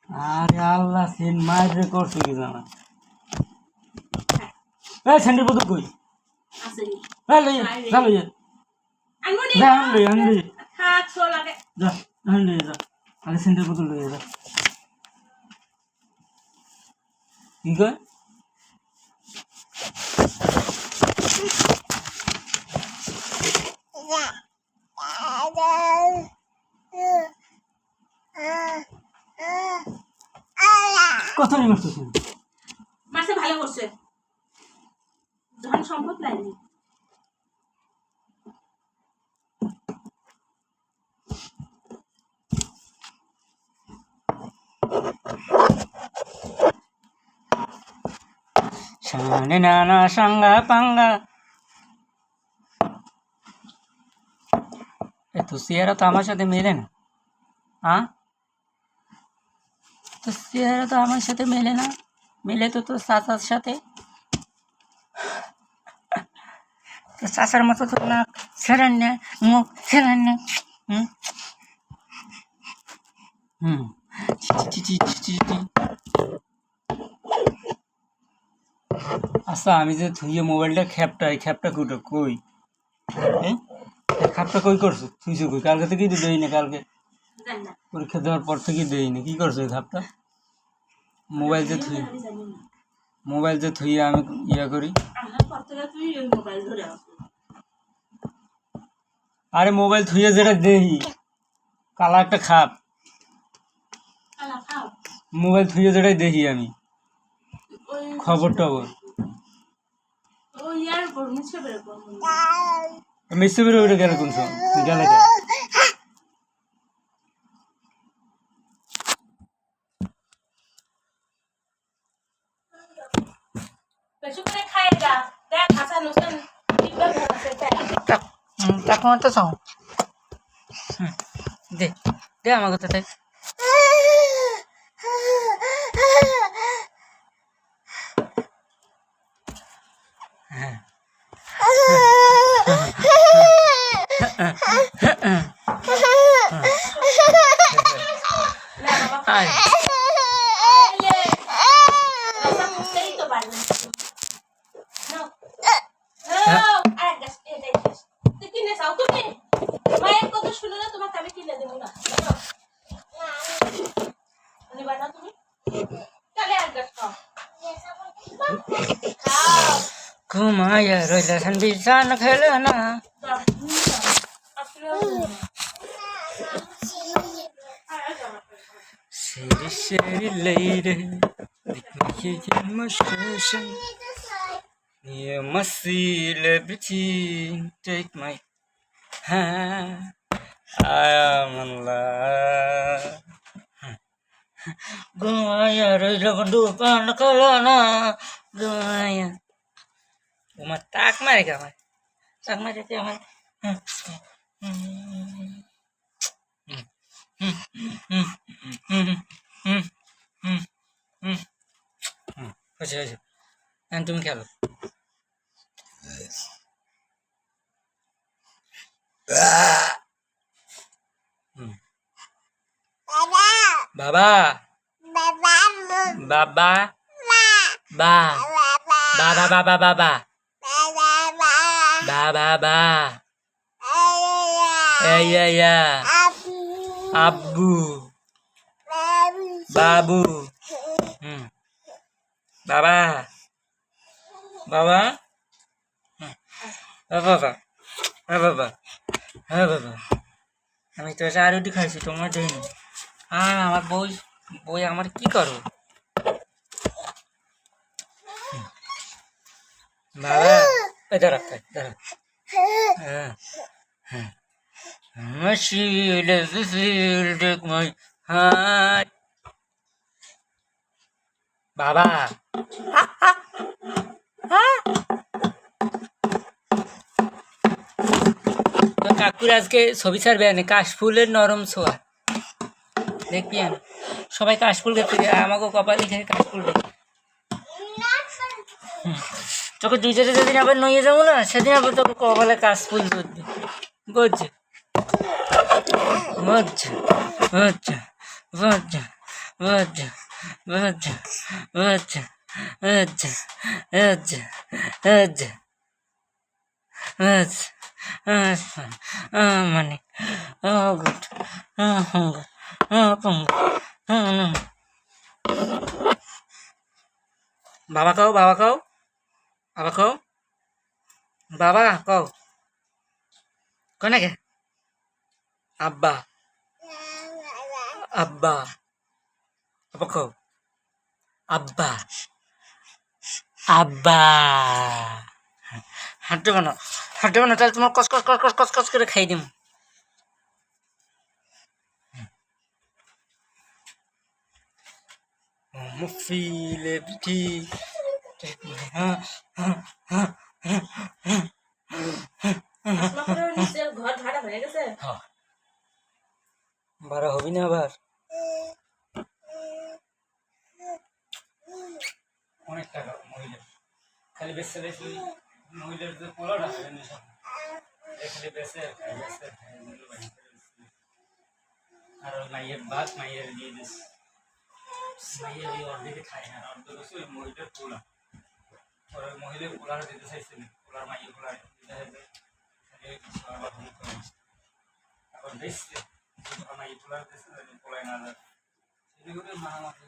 আরে আল্লাহ সেন মাইরে করছে কি জানা এই সেন্টার পদ কই আসেনি ভালো ভালো যা আনলি থাক সো লাগে যা আনলি যা আগে সেন্টার পদ লয়ে যা কি কয় কত নিয়ে মারছিস মাসে ভালো করছে ধন সম্পদ লাইনি শানে নানা সাঙ্গা পাঙ্গা তো চেহারা তো আমার সাথে মেলে না হ্যাঁ তো চেহারা তো আমার সাথে মেলে না মেলে তো তোর চাচার সাথে তো চাচার মতো তো না ছেড়েন না মুখ ছেড়েন না আচ্ছা আমি যে থুইয়ে মোবাইলটা খ্যাপটা কুটো কই হ্যাঁ খাপটা কই করছো থুইছো কই কালকে থেকেই তো দেই না কালকে পরীক্ষা দেওয়ার পর থেকেই দেই না কি করছো এই খাপটা মোবাইল যে থুইয়ে আমি ইয়া করি আরে মোবাইল থুইয়ে যেটা দেই কালা একটা খাপ মোবাইল থুইয়ে যেটাই দেখি আমি খবর টবর মিশতে বেরো ওইটা গেলে কোন সময় গেলে তখন তো চাও দে দে আমার কথা তাই ঘুমায়া রইলেন বিছানা খেলে না Seri seri lady, you must you must see liberty. Take my hand, I am in love. Gaya rejabandu panakalana, gaya. Uma tak mari kamar, tak mari kamar. তুমি খেলো বাবা বাবা বা বাবা বাবা বাবা বাবা বা আব্বু বাবু বাবা বাবা বাবা বাবা বাবা আমি তো চা রুটি খাইছি তোমার দেয়নি হ্যাঁ আমার বই বই আমার কি করো বাবা দাঁড়া দাঁড়া হ্যাঁ হ্যাঁ Machine, take my heart. বাবা তো কাকুর আজকে ছবি ছাড়বে না কাশফুলের নরম ছোঁয়া দেখবি না সবাই কাশফুল খেতে যায় আমাকে কপালে খেয়ে কাশফুল দেখি তোকে দুই চারটে যেদিন আবার নিয়ে যাবো না সেদিন আবার তোকে কপালে কাশফুল ধরবে বুঝছে বুঝছে বুঝছে বুঝছে বুঝছে বুঝছে বুঝছে বুঝছে বুঝছে বুঝছে বুঝছে মানে ও গুড বাবা কও বাবা কও বাবা কও বাবা কও কোনে আব্বা আব্বা আব্বা কও আব্বা আব্বা হাঁটতে কেন তাহলে তোমার কস কস কস কস কস কস করে খাই দিম feel everything. আপনার নিচের ঘর ভাড়া হয়ে গেছে ভাড়া হবি না আবার অনেক টাকা মহিলা খালি বেচতে বেশি মহিলার যে পোলাটা খালি বেচে আর ওই মাইয়ের ভাত মাইয়ের দিয়ে দিস মাইয়ের ওই অর্ধেকে খায় না অর্ধেক হচ্ছে ওই মহিলার পোলা ওর ওই মহিলার পোলার দিতে চাইছিল পোলার মাইয়ের পোলার দিতে চাইছে এখন বেচছে মাইয়ের পোলার দিচ্ছে পোলায় না যায় মারামারি